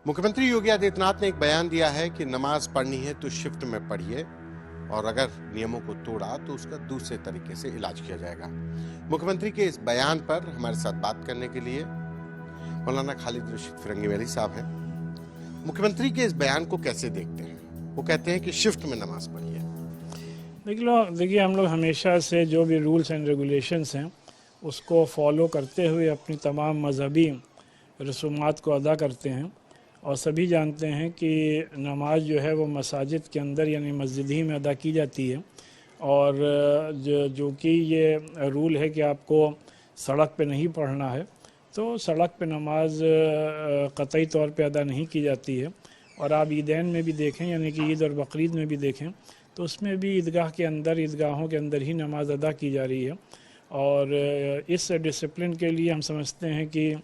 मुख्यमंत्री योगी आदित्यनाथ ने एक बयान दिया है कि नमाज पढ़नी है तो शिफ्ट में पढ़िए और अगर नियमों को तोड़ा तो उसका दूसरे तरीके से इलाज किया जाएगा। मुख्यमंत्री के इस बयान पर हमारे साथ बात करने के लिए मौलाना खालिद रशीद फिरंगी मेरी साहब हैं। मुख्यमंत्री के इस बयान को कैसे देखते हैं? वो कहते हैं कि शिफ्ट में नमाज पढ़िए। देखिए हम लोग हमेशा से जो भी रूल्स एंड रेगुलेशंस हैं उसको फॉलो करते हुए अपनी तमाम मजहबी रसूमात को अदा करते हैं और सभी जानते हैं कि नमाज जो है वो मसाजिद के अंदर यानी मस्जिद ही में अदा की जाती है और जो कि ये रूल है कि आपको सड़क पे नहीं पढ़ना है, तो सड़क पे नमाज क़तई तौर पे अदा नहीं की जाती है। और आप ईदैन में भी देखें यानी कि ईद और बकरीद में भी देखें तो उसमें भी ईदगाह के अंदर ईदगाहों के अंदर ही नमाज अदा की जा रही है। और इस डिसिप्लिन के लिए हम समझते हैं कि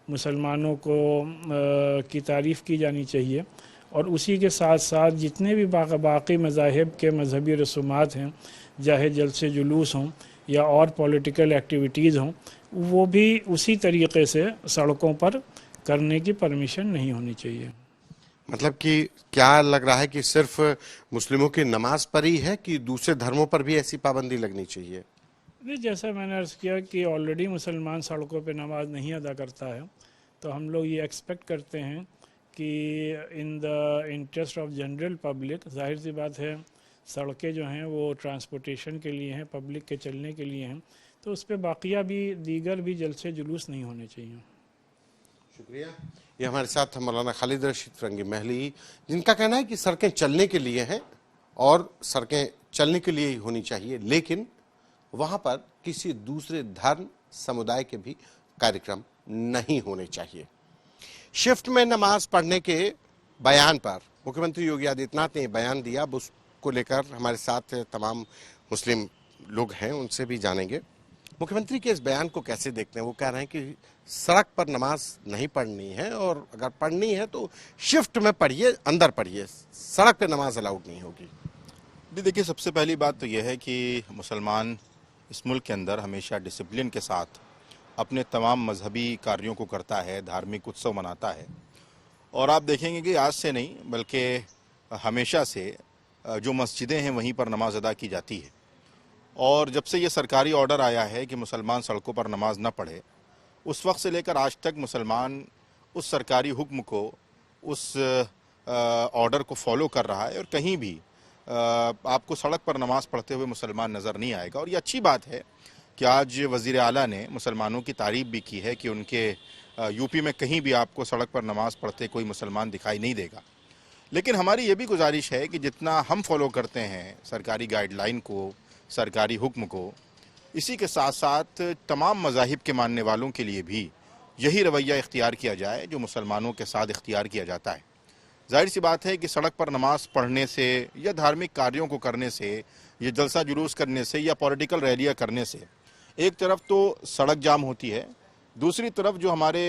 मुसलमानों को की तारीफ़ की जानी चाहिए और उसी के साथ साथ जितने भी बाकी मज़ाहिब के मजहबी रसूमात हैं, चाहे जलसे जुलूस हों या और पॉलिटिकल एक्टिविटीज़ हों, वो भी उसी तरीक़े से सड़कों पर करने की परमिशन नहीं होनी चाहिए। मतलब कि क्या लग रहा है कि सिर्फ मुस्लिमों की नमाज पर ही है कि दूसरे धर्मों पर भी ऐसी पाबंदी लगनी चाहिए? नहीं, जैसा मैंने अर्ज़ किया कि ऑलरेडी मुसलमान सड़कों पे नमाज नहीं अदा करता है, तो हम लोग ये एक्सपेक्ट करते हैं कि in the interest of general public, जाहिर सी बात है सड़कें जो हैं वो ट्रांसपोर्टेशन के लिए हैं, पब्लिक के चलने के लिए हैं, तो उस पर बाकिया भी दीगर भी जलसे जुलूस नहीं होने चाहिए। शुक्रिया। ये हमारे साथ मौलाना खालिद रशीद फिरंगी महली, जिनका कहना है कि सड़कें चलने के लिए हैं और सड़कें चलने के लिए ही होनी चाहिए, लेकिन वहां पर किसी दूसरे धर्म समुदाय के भी कार्यक्रम नहीं होने चाहिए। शिफ्ट में नमाज पढ़ने के बयान पर मुख्यमंत्री योगी आदित्यनाथ ने बयान दिया। अब उसको लेकर हमारे साथ तमाम मुस्लिम लोग हैं, उनसे भी जानेंगे मुख्यमंत्री के इस बयान को कैसे देखते हैं। वो कह रहे हैं कि सड़क पर नमाज नहीं पढ़नी है और अगर पढ़नी है तो शिफ्ट में पढ़िए, अंदर पढ़िए, सड़क पर नमाज अलाउड नहीं होगी। जी देखिए, सबसे पहली बात तो यह है कि मुसलमान इस मुल्क के अंदर हमेशा डिसिप्लिन के साथ अपने तमाम मजहबी कार्यों को करता है, धार्मिक उत्सव मनाता है। और आप देखेंगे कि आज से नहीं बल्कि हमेशा से जो मस्जिदें हैं वहीं पर नमाज अदा की जाती है। और जब से ये सरकारी ऑर्डर आया है कि मुसलमान सड़कों पर नमाज न पढ़े, उस वक्त से लेकर आज तक मुसलमान उस सरकारी हुक्म को, उस ऑर्डर को फॉलो कर रहा है और कहीं भी आपको सड़क पर नमाज पढ़ते हुए मुसलमान नज़र नहीं आएगा। और ये अच्छी बात है कि आज वज़ीर आला ने मुसलमानों की तारीफ़ भी की है कि उनके यूपी में कहीं भी आपको सड़क पर नमाज पढ़ते कोई मुसलमान दिखाई नहीं देगा। लेकिन हमारी ये भी गुजारिश है कि जितना हम फॉलो करते हैं सरकारी गाइडलाइन को, सरकारी हुक्म को, इसी के साथ साथ तमाम मज़ाहिब के मानने वालों के लिए भी यही रवैया इख्तियार किया जाए जो मुसलमानों के साथ इख्तियार किया जाता है। जाहिर सी बात है कि सड़क पर नमाज पढ़ने से या धार्मिक कार्यों को करने से या जलसा जुलूस करने से या पॉलिटिकल रैलियाँ करने से एक तरफ तो सड़क जाम होती है, दूसरी तरफ जो हमारे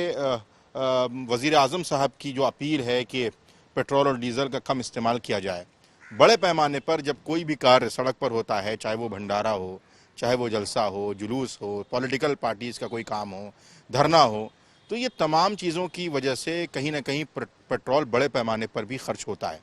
वज़ीर आज़म साहब की जो अपील है कि पेट्रोल और डीज़ल का कम इस्तेमाल किया जाए, बड़े पैमाने पर जब कोई भी कार्य सड़क पर होता है, चाहे वो भंडारा हो, चाहे वो जलसा हो, जुलूस हो, पॉलिटिकल पार्टीज़ का कोई काम हो, धरना हो, तो ये तमाम चीज़ों की वजह से कहीं ना कहीं पेट्रोल बड़े पैमाने पर भी खर्च होता है।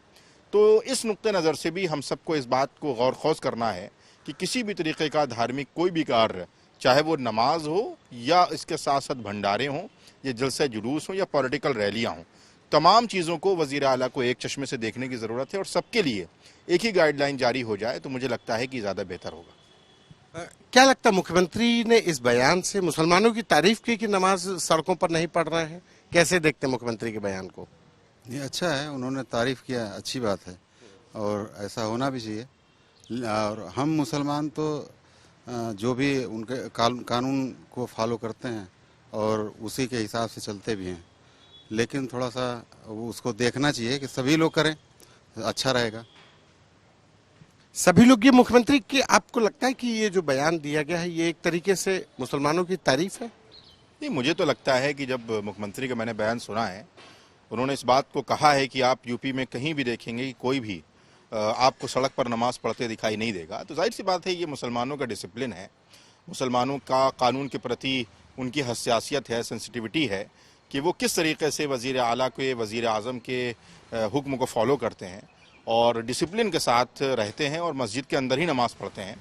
तो इस नुक्ते नज़र से भी हम सबको इस बात को गौर खौज करना है कि किसी भी तरीके का धार्मिक कोई भी कार्य, चाहे वो नमाज हो या इसके साथ साथ भंडारे हों या जलसा जुलूस हो या पॉलिटिकल रैलियाँ हों, तमाम चीज़ों को वज़ीर आला को एक चश्मे से देखने की ज़रूरत है और सबके लिए एक ही गाइडलाइन जारी हो जाए तो मुझे लगता है कि ज़्यादा बेहतर होगा। क्या लगता है मुख्यमंत्री ने इस बयान से मुसलमानों की तारीफ की कि नमाज सड़कों पर नहीं पढ़ रहे हैं? कैसे देखते हैं मुख्यमंत्री के बयान को? ये अच्छा है, उन्होंने तारीफ़ किया, अच्छी बात है और ऐसा होना भी चाहिए। और हम मुसलमान तो जो भी उनके कानून को फॉलो करते हैं और उसी के हिसाब से चलते भी हैं, लेकिन थोड़ा सा उसको देखना चाहिए कि सभी लोग करें, अच्छा रहेगा। सभी लोग, ये मुख्यमंत्री की आपको लगता है कि ये जो बयान दिया गया है ये एक तरीके से मुसलमानों की तारीफ है? नहीं, मुझे तो लगता है कि जब मुख्यमंत्री का मैंने बयान सुना है, उन्होंने इस बात को कहा है कि आप यूपी में कहीं भी देखेंगे कि कोई भी आपको सड़क पर नमाज पढ़ते दिखाई नहीं देगा, तो जाहिर सी बात है ये मुसलमानों का डिसिप्लिन है, मुसलमानों का कानून के प्रति उनकी हसासियत है, सेंसिटिविटी है कि वो किस तरीके से वज़ीर आला के, वज़ीर आज़म के हुक्म को फॉलो करते हैं और डिसिप्लिन के साथ रहते हैं और मस्जिद के अंदर ही नमाज़ पढ़ते हैं।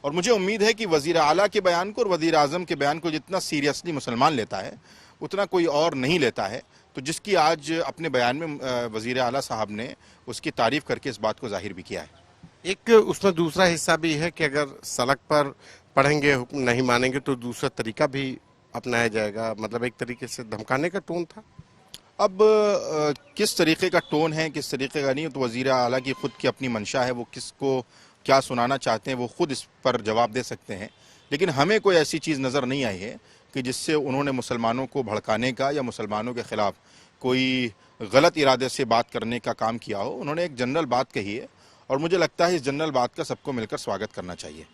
और मुझे उम्मीद है कि वज़ीर आला के बयान को और वज़ीर आज़म के बयान को जितना सीरियसली मुसलमान लेता है उतना कोई और नहीं लेता है। तो जिसकी आज अपने बयान में वज़ीर आला साहब ने उसकी तारीफ़ करके इस बात को ज़ाहिर भी किया है। एक उसमें दूसरा हिस्सा भी है कि अगर सड़क पर पढ़ेंगे, हुक्म नहीं मानेंगे तो दूसरा तरीका भी अपनाया जाएगा, मतलब एक तरीके से धमकाने का टोन था। अब किस तरीके का टोन है, किस तरीके का नहीं, तो वज़ीर आला की खुद की अपनी मंशा है, वो किसको क्या सुनाना चाहते हैं वो खुद इस पर जवाब दे सकते हैं। लेकिन हमें कोई ऐसी चीज़ नज़र नहीं आई है कि जिससे उन्होंने मुसलमानों को भड़काने का या मुसलमानों के ख़िलाफ़ कोई गलत इरादे से बात करने का काम किया हो। उन्होंने एक जनरल बात कही है और मुझे लगता है इस जनरल बात का सबको मिलकर स्वागत करना चाहिए।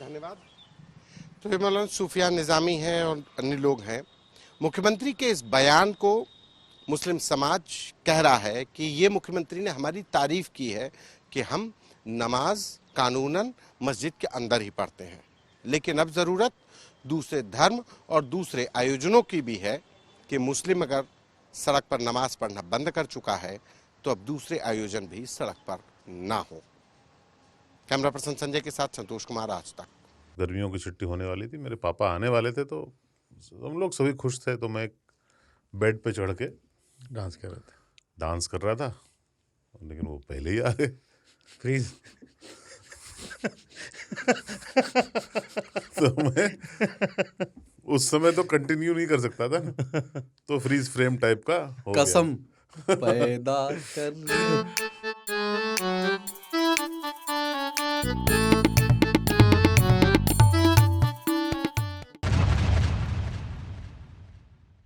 धन्यवाद। तो ये मौलाना सूफियान निज़ामी हैं और अन्य लोग हैं। मुख्यमंत्री के इस बयान को मुस्लिम समाज कह रहा है कि ये मुख्यमंत्री ने हमारी तारीफ की है कि हम नमाज कानूनन मस्जिद के अंदर ही पढ़ते हैं, लेकिन अब ज़रूरत दूसरे धर्म और दूसरे आयोजनों की भी है कि मुस्लिम अगर सड़क पर नमाज पढ़ना बंद कर चुका है तो अब दूसरे आयोजन भी सड़क पर ना हो। कैमरा पर्सन संजय के साथ संतोष कुमार, आज तक। गर्मियों की छुट्टी होने वाली थी, मेरे पापा आने वाले थे, तो हम लोग सभी खुश थे। तो मैं बेड पे चढ़ के डांस कर रहे थे, डांस कर रहा था, लेकिन वो पहले ही आ गए। फ्रीज। तो मैं उस समय तो कंटिन्यू नहीं कर सकता था ना, तो फ्रीज फ्रेम टाइप का हो गया। कसम पैदा कर